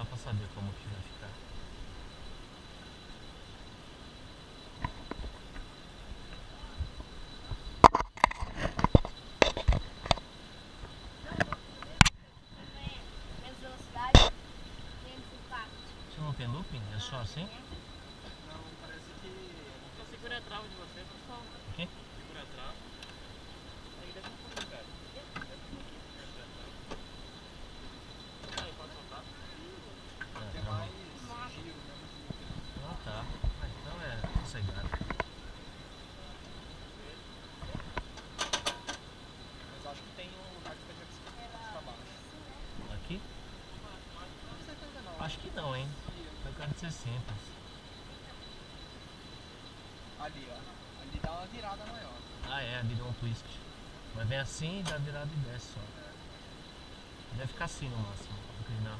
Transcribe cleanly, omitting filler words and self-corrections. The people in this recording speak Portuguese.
dá pra saber como que vai ficar. Você não tem looping? É só assim? Não, parece que... Só segura a trava de você, pessoal. O quê? Segura a trava. Aí deixa um pouquinho, cara. Aí, pode soltar. Tem mais giro, menos giro. Ah, tá. Ah, então é sossegado. Mas acho que tem um lugar que pede pra baixo. Aqui? Não tenho certeza não. Acho que não, hein? Eu quero de 60. Ali, ó. Ali dá uma virada maior. Ah, é, ali dá um twist. Mas vem assim, dá virada e desce só. Deve ficar assim no máximo, inclinar.